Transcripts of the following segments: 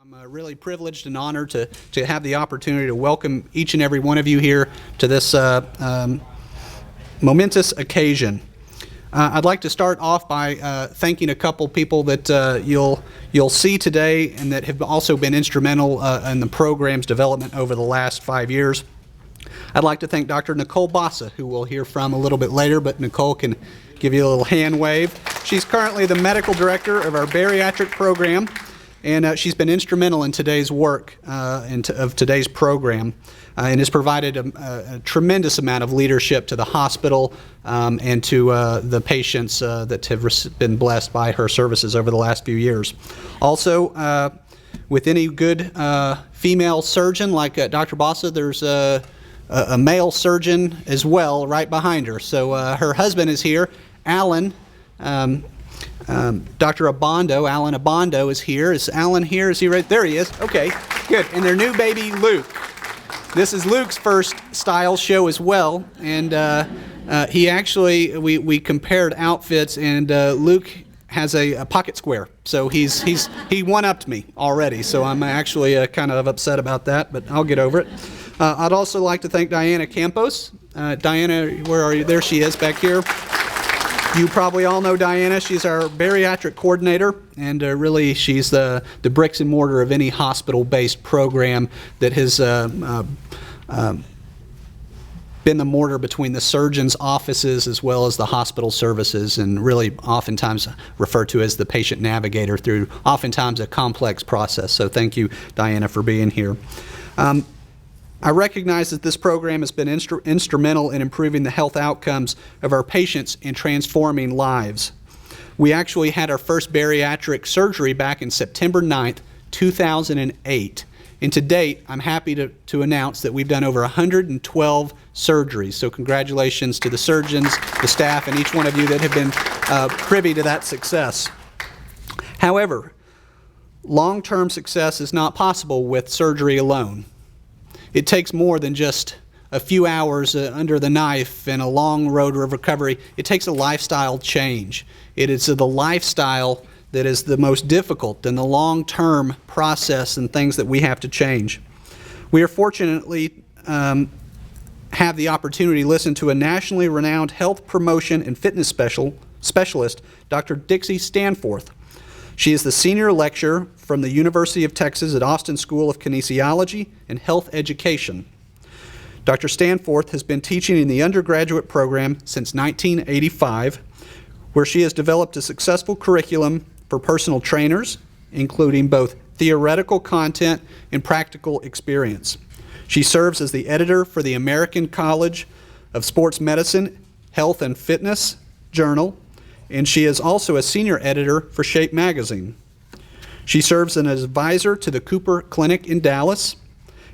I'm really privileged and honored to have the opportunity to welcome each and every one of you here to this momentous occasion. I'd like to start off by thanking a couple people that you'll see today and that have also been instrumental in the program's development over the last 5 years. I'd like to thank Dr. Nicole Bassa, who we'll hear from a little bit later, but Nicole can give you a little hand wave. She's currently the medical director of our bariatric program, and she's been instrumental in today's work of today's program, and has provided a tremendous amount of leadership to the hospital and to the patients that have been blessed by her services over the last few years. Also, with any good female surgeon like Dr. Bassa, there's a male surgeon as well right behind her. So her husband is here, Alan. Dr. Abondo, Alan Abondo is here. Is Alan here? Is he right? There he is. Okay, good. And their new baby, Luke. This is Luke's first style show as well. And he actually, we compared outfits, and Luke has a pocket square. So he one-upped me already. So I'm actually kind of upset about that, but I'll get over it. I'd also like to thank Diana Campos. Diana, where are you? There she is back here. You probably all know Diana. She's our bariatric coordinator, and really she's the bricks and mortar of any hospital-based program that has been the mortar between the surgeon's offices as well as the hospital services, and really oftentimes referred to as the patient navigator through oftentimes a complex process. So thank you, Diana, for being here. I recognize that this program has been instrumental in improving the health outcomes of our patients and transforming lives. We actually had our first bariatric surgery back in September 9th, 2008. And to date, I'm happy to announce that we've done over 112 surgeries. So congratulations to the surgeons, the staff, and each one of you that have been privy to that success. However, long-term success is not possible with surgery alone. It takes more than just a few hours under the knife and a long road of recovery. It takes a lifestyle change. It is the lifestyle that is the most difficult and the long-term process and things that we have to change. We are fortunately have the opportunity to listen to a nationally renowned health promotion and fitness specialist, Dr. Dixie Stanforth. She is the senior lecturer from the University of Texas at Austin School of Kinesiology and Health Education. Dr. Stanforth has been teaching in the undergraduate program since 1985, where she has developed a successful curriculum for personal trainers, including both theoretical content and practical experience. She serves as the editor for the American College of Sports Medicine, Health and Fitness Journal, and she is also a senior editor for Shape Magazine. She serves as an advisor to the Cooper Clinic in Dallas,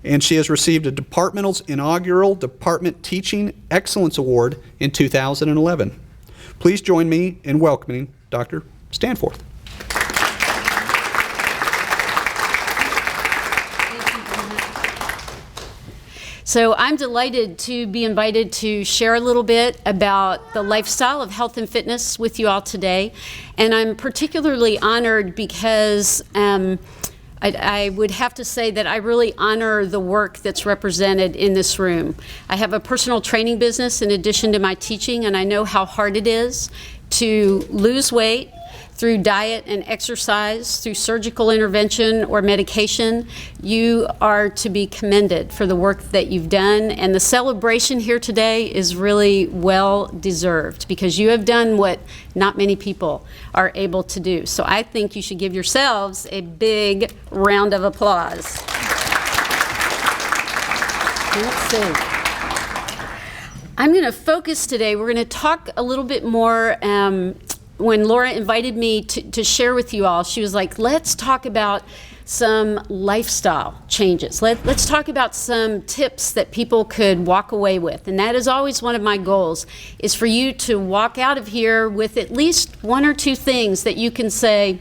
and she has received a departmental's inaugural Department Teaching Excellence Award in 2011. Please join me in welcoming Dr. Stanforth. So I'm delighted to be invited to share a little bit about the lifestyle of health and fitness with you all today. And I'm particularly honored because I would have to say that I really honor the work that's represented in this room. I have a personal training business in addition to my teaching, and I know how hard it is to lose weight through diet and exercise, through surgical intervention or medication. You are to be commended for the work that you've done, and the celebration here today is really well deserved because you have done what not many people are able to do. So I think you should give yourselves a big round of applause. Let's see. I'm going to focus today, we're going to talk a little bit more when Laura invited me to share with you all, she was like, let's talk about some lifestyle changes. Let's talk about some tips that people could walk away with. And that is always one of my goals, is for you to walk out of here with at least one or two things that you can say,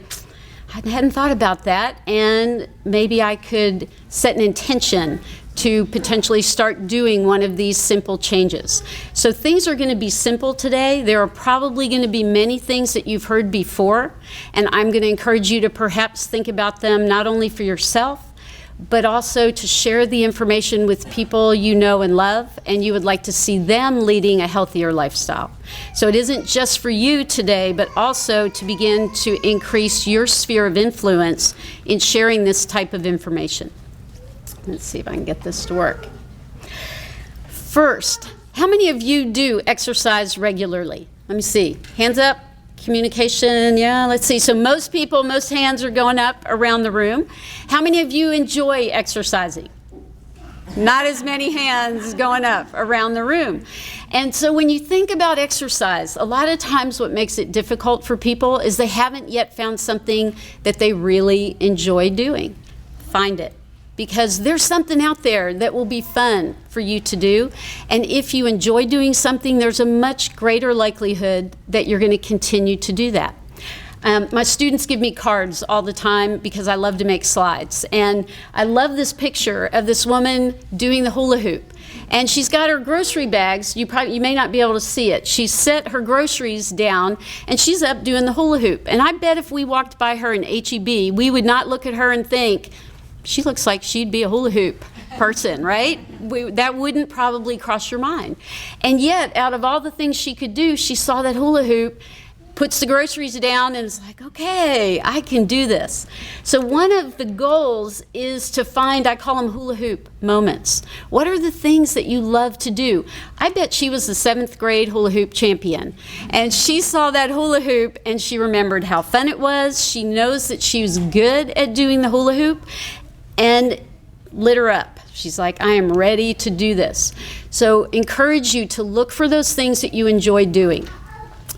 I hadn't thought about that, and maybe I could set an intention to potentially start doing one of these simple changes. So things are going to be simple today. There are probably going to be many things that you've heard before, and I'm going to encourage you to perhaps think about them not only for yourself, but also to share the information with people you know and love, and you would like to see them leading a healthier lifestyle. So it isn't just for you today, but also to begin to increase your sphere of influence in sharing this type of information. Let's see if I can get this to work. First, how many of you do exercise regularly? Let me see. Hands up. Communication, yeah, let's see. So most people, most hands are going up around the room. How many of you enjoy exercising? Not as many hands going up around the room. And so when you think about exercise, a lot of times what makes it difficult for people is they haven't yet found something that they really enjoy doing. Find it. Because there's something out there that will be fun for you to do. And if you enjoy doing something, there's a much greater likelihood that you're going to continue to do that. My students give me cards all the time because I love to make slides. And I love this picture of this woman doing the hula hoop. And she's got her grocery bags. You may not be able to see it. She's set her groceries down, and she's up doing the hula hoop. And I bet if we walked by her in H-E-B, we would not look at her and think, she looks like she'd be a hula hoop person, right? That wouldn't probably cross your mind. And yet, out of all the things she could do, she saw that hula hoop, puts the groceries down, and is like, okay, I can do this. So one of the goals is to find, I call them hula hoop moments. What are the things that you love to do? I bet she was the 7th grade hula hoop champion. And she saw that hula hoop, and she remembered how fun it was. She knows that she was good at doing the hula hoop, and lit her up. She's like, I am ready to do this. So encourage you to look for those things that you enjoy doing.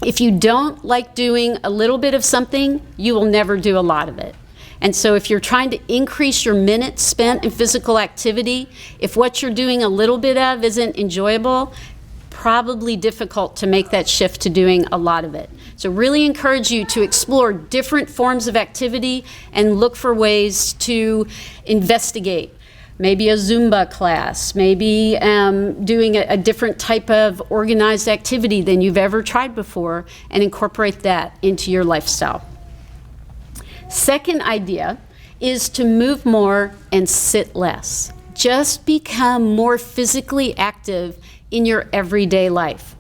If you don't like doing a little bit of something, you will never do a lot of it. And so if you're trying to increase your minutes spent in physical activity, if what you're doing a little bit of isn't enjoyable, probably difficult to make that shift to doing a lot of it. So really encourage you to explore different forms of activity and look for ways to investigate. Maybe a Zumba class, maybe doing a different type of organized activity than you've ever tried before, and incorporate that into your lifestyle. Second idea is to move more and sit less. Just become more physically active in your everyday life.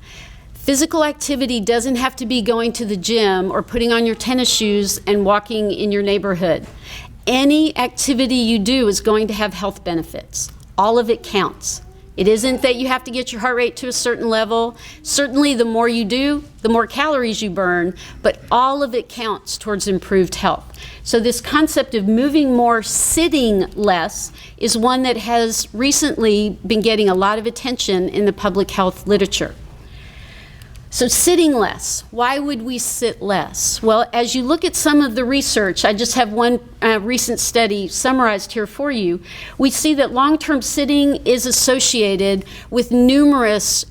Physical activity doesn't have to be going to the gym or putting on your tennis shoes and walking in your neighborhood. Any activity you do is going to have health benefits. All of it counts. It isn't that you have to get your heart rate to a certain level. Certainly the more you do, the more calories you burn, but all of it counts towards improved health. So this concept of moving more, sitting less, is one that has recently been getting a lot of attention in the public health literature. So sitting less, why would we sit less? Well, as you look at some of the research, I just have one recent study summarized here for you, we see that long-term sitting is associated with numerous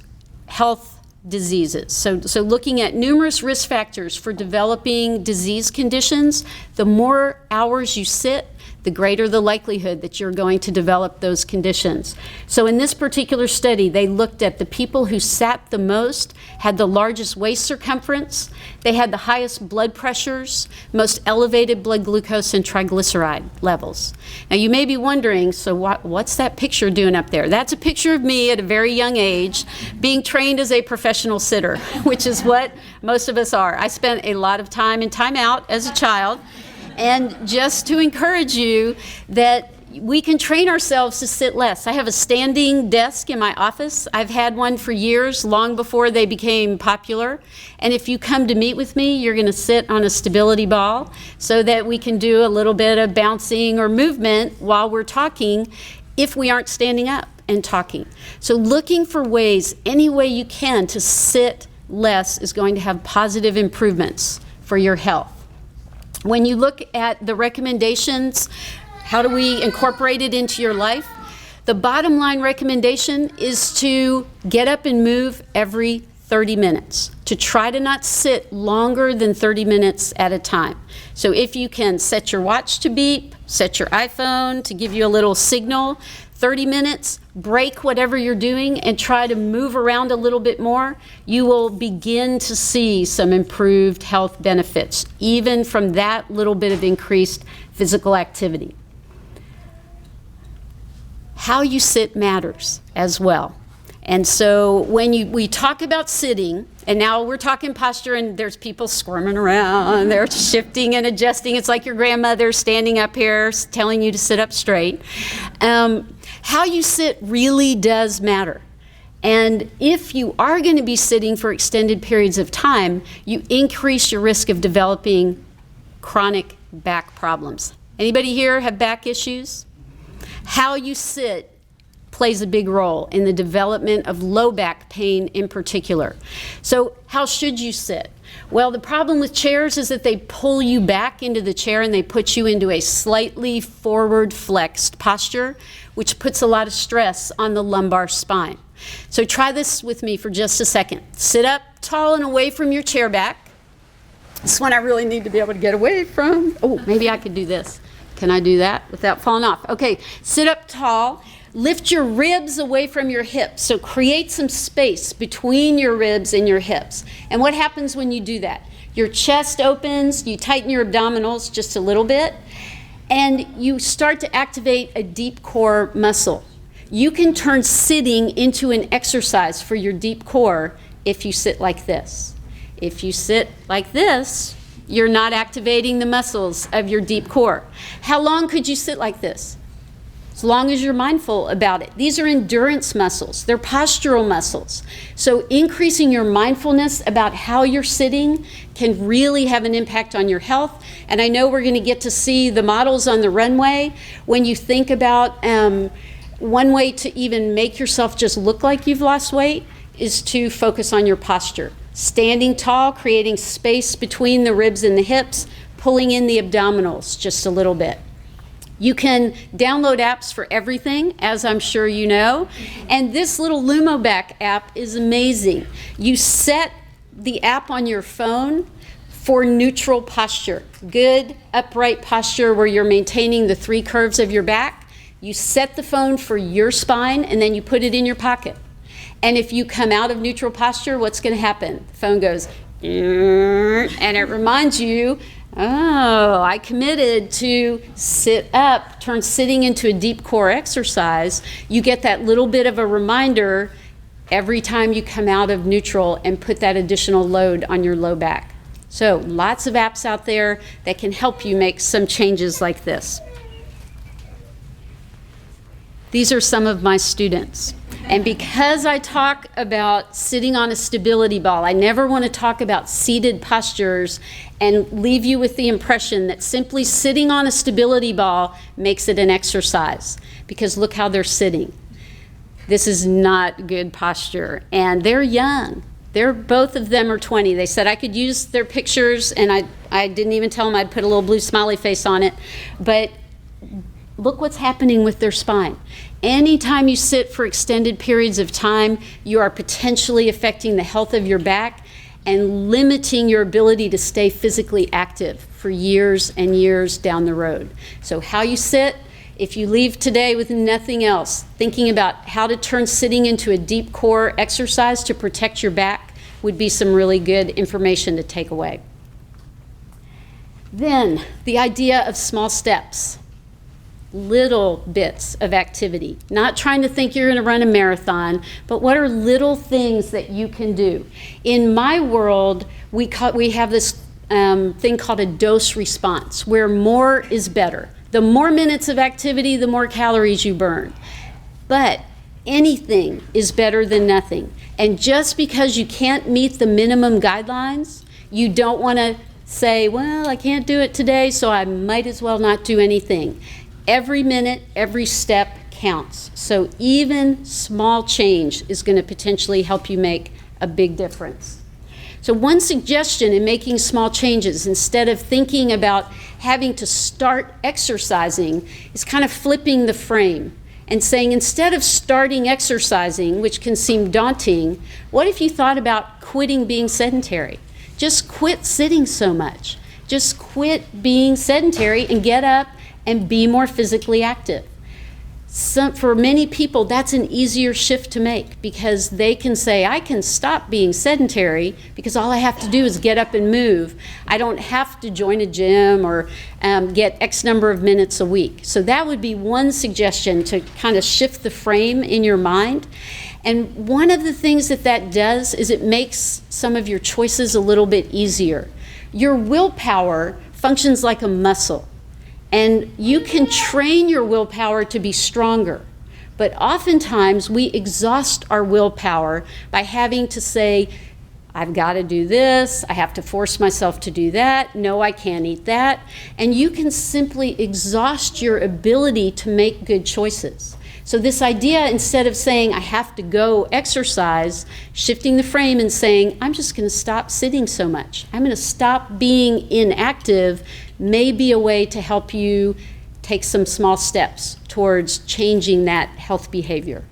health diseases. So looking at numerous risk factors for developing disease conditions, the more hours you sit, the greater the likelihood that you're going to develop those conditions. So in this particular study, they looked at the people who sat the most, had the largest waist circumference, they had the highest blood pressures, most elevated blood glucose and triglyceride levels. Now you may be wondering, so what's that picture doing up there? That's a picture of me at a very young age being trained as a professional sitter, which is what most of us are. I spent a lot of time in timeout as a child. And just to encourage you that we can train ourselves to sit less. I have a standing desk in my office. I've had one for years, long before they became popular. And if you come to meet with me, you're going to sit on a stability ball so that we can do a little bit of bouncing or movement while we're talking if we aren't standing up and talking. So looking for ways, any way you can, to sit less is going to have positive improvements for your health. When you look at the recommendations, how do we incorporate it into your life? The bottom line recommendation is to get up and move every 30 minutes. to try to not sit longer than 30 minutes at a time. So if you can set your watch to beep, set your iPhone to give you a little signal, 30 minutes, break whatever you're doing and try to move around a little bit more, you will begin to see some improved health benefits, even from that little bit of increased physical activity. How you sit matters as well. And so when we talk about sitting, and now we're talking posture, and there's people squirming around, they're shifting and adjusting. It's like your grandmother standing up here telling you to sit up straight. How you sit really does matter. And if you are going to be sitting for extended periods of time, you increase your risk of developing chronic back problems. Anybody here have back issues? How you sit plays a big role in the development of low back pain in particular. So how should you sit? Well, the problem with chairs is that they pull you back into the chair and they put you into a slightly forward flexed posture, which puts a lot of stress on the lumbar spine. So try this with me for just a second. Sit up tall and away from your chair back. This one I really need to be able to get away from. Oh, maybe I could do this. Can I do that without falling off? Okay, sit up tall. Lift your ribs away from your hips. So create some space between your ribs and your hips. And what happens when you do that? Your chest opens, you tighten your abdominals just a little bit, and you start to activate a deep core muscle. You can turn sitting into an exercise for your deep core if you sit like this. If you sit like this, you're not activating the muscles of your deep core. How long could you sit like this? As long as you're mindful about it. These are endurance muscles. They're postural muscles. So increasing your mindfulness about how you're sitting can really have an impact on your health. And I know we're going to get to see the models on the runway. When you think about one way to even make yourself just look like you've lost weight is to focus on your posture. Standing tall, creating space between the ribs and the hips, pulling in the abdominals just a little bit. You can download apps for everything, as I'm sure you know. And this little LumoBack app is amazing. You set the app on your phone for neutral posture. Good upright posture where you're maintaining the 3 curves of your back. You set the phone for your spine and then you put it in your pocket. And if you come out of neutral posture, what's going to happen? The phone goes, and it reminds you, oh, I committed to sit up, turn sitting into a deep core exercise. You get that little bit of a reminder every time you come out of neutral and put that additional load on your low back. So lots of apps out there that can help you make some changes like this. These are some of my students. And because I talk about sitting on a stability ball, I never want to talk about seated postures and leave you with the impression that simply sitting on a stability ball makes it an exercise. Because look how they're sitting. This is not good posture. And they're young. Both of them are 20. They said I could use their pictures, and I didn't even tell them I'd put a little blue smiley face on it. But look what's happening with their spine. Anytime you sit for extended periods of time, you are potentially affecting the health of your back and limiting your ability to stay physically active for years and years down the road. So how you sit, if you leave today with nothing else, thinking about how to turn sitting into a deep core exercise to protect your back would be some really good information to take away. Then, the idea of small steps. Little bits of activity. Not trying to think you're going to run a marathon, but what are little things that you can do? In my world, we have this thing called a dose response, where more is better. The more minutes of activity, the more calories you burn. But anything is better than nothing. And just because you can't meet the minimum guidelines, you don't want to say, well, I can't do it today, so I might as well not do anything. Every minute, every step counts. So even small change is going to potentially help you make a big difference. So one suggestion in making small changes, instead of thinking about having to start exercising, is kind of flipping the frame and saying, instead of starting exercising, which can seem daunting, what if you thought about quitting being sedentary? Just quit sitting so much. Just quit being sedentary and get up and be more physically active. For many people, that's an easier shift to make because they can say, I can stop being sedentary because all I have to do is get up and move. I don't have to join a gym or get X number of minutes a week. So that would be one suggestion to kind of shift the frame in your mind. And one of the things that does is it makes some of your choices a little bit easier. Your willpower functions like a muscle. And you can train your willpower to be stronger. But oftentimes we exhaust our willpower by having to say, I've got to do this, I have to force myself to do that, no, I can't eat that. And you can simply exhaust your ability to make good choices. So this idea, instead of saying, I have to go exercise, shifting the frame and saying, I'm just going to stop sitting so much. I'm going to stop being inactive, may be a way to help you take some small steps towards changing that health behavior.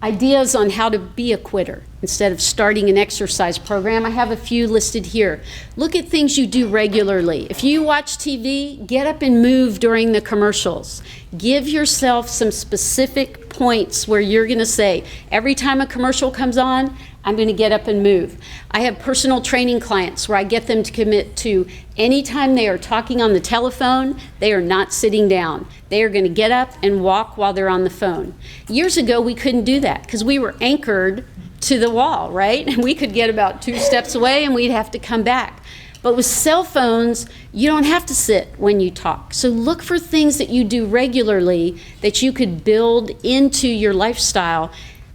Ideas on how to be a quitter instead of starting an exercise program. I have a few listed here. Look at things you do regularly. If you watch TV, get up and move during the commercials. Give yourself some specific points where you're going to say, every time a commercial comes on, I'm going to get up and move. I have personal training clients where I get them to commit to anytime they are talking on the telephone, they are not sitting down. They are going to get up and walk while they're on the phone. Years ago, we couldn't do that because we were anchored to the wall, right? And we could get about 2 steps away and we'd have to come back. But with cell phones, you don't have to sit when you talk. So look for things that you do regularly that you could build into your lifestyle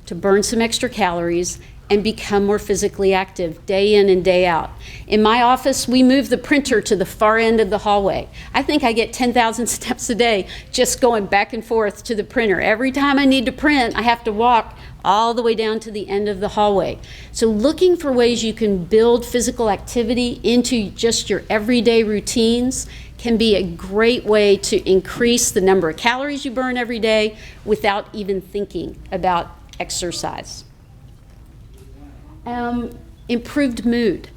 to burn some extra calories and become more physically active day in and day out. In my office, we move the printer to the far end of the hallway. I think I get 10,000 steps a day just going back and forth to the printer. Every time I need to print, I have to walk all the way down to the end of the hallway. So looking for ways you can build physical activity into just your everyday routines can be a great way to increase the number of calories you burn every day without even thinking about exercise. Improved mood.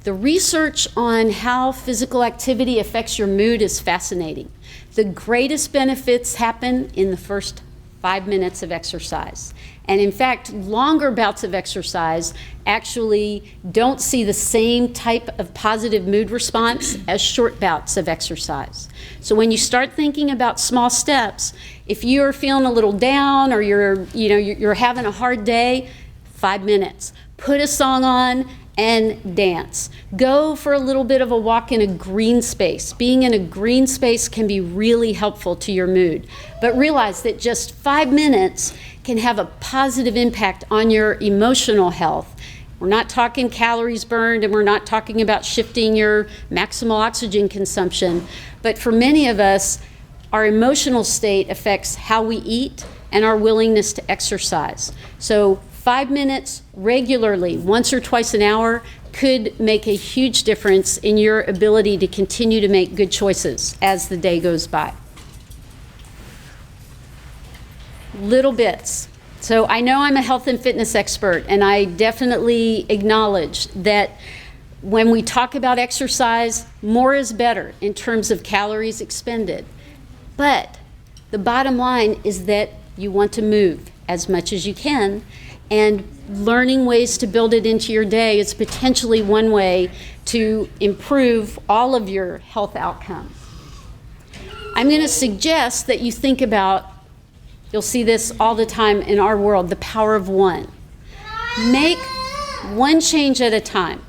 The research on how physical activity affects your mood is fascinating. The greatest benefits happen in the first 5 minutes of exercise. And in fact, longer bouts of exercise actually don't see the same type of positive mood response as short bouts of exercise. So when you start thinking about small steps, if you're feeling a little down or you're having a hard day, 5 minutes. Put a song on and dance. Go for a little bit of a walk in a green space. Being in a green space can be really helpful to your mood. But realize that just 5 minutes can have a positive impact on your emotional health. We're not talking calories burned and we're not talking about shifting your maximal oxygen consumption. But for many of us, our emotional state affects how we eat and our willingness to exercise. So 5 minutes regularly, once or twice an hour, could make a huge difference in your ability to continue to make good choices as the day goes by. Little bits. So I know I'm a health and fitness expert, and I definitely acknowledge that when we talk about exercise, more is better in terms of calories expended. But the bottom line is that you want to move as much as you can, and learning ways to build it into your day is potentially one way to improve all of your health outcomes. I'm going to suggest that you think about, you'll see this all the time in our world, the power of one. Make one change at a time.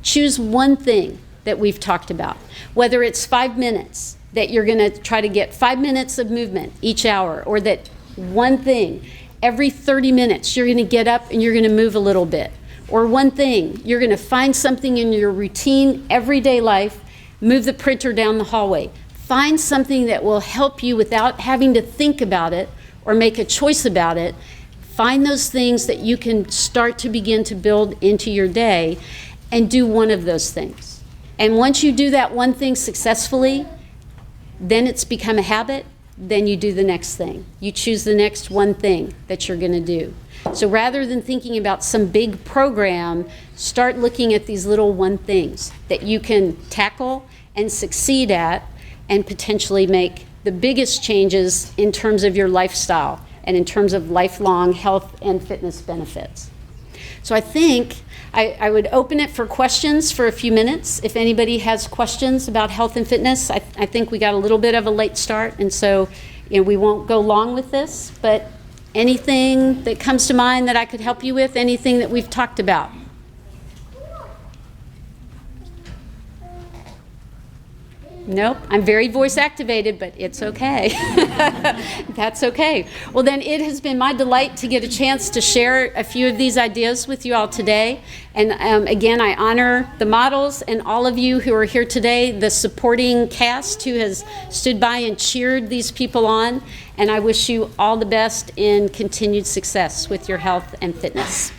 Choose one thing that we've talked about, whether it's 5 minutes, that you're going to try to get 5 minutes of movement each hour, or that one thing. Every 30 minutes, you're going to get up and you're going to move a little bit. Or one thing, you're going to find something in your routine, everyday life, move the printer down the hallway. Find something that will help you without having to think about it or make a choice about it. Find those things that you can start to begin to build into your day and do one of those things. And once you do that one thing successfully, then it's become a habit, then you do the next thing. You choose the next one thing that you're going to do. So rather than thinking about some big program, start looking at these little one things that you can tackle and succeed at and potentially make the biggest changes in terms of your lifestyle and in terms of lifelong health and fitness benefits. So I think I would open it for questions for a few minutes. If anybody has questions about health and fitness, I think we got a little bit of a late start, and so we won't go long with this, but anything that comes to mind that I could help you with, anything that we've talked about? Nope, I'm very voice activated, but it's okay. That's okay. Well, then it has been my delight to get a chance to share a few of these ideas with you all today. And again, I honor the models and all of you who are here today, the supporting cast who has stood by and cheered these people on. And I wish you all the best in continued success with your health and fitness.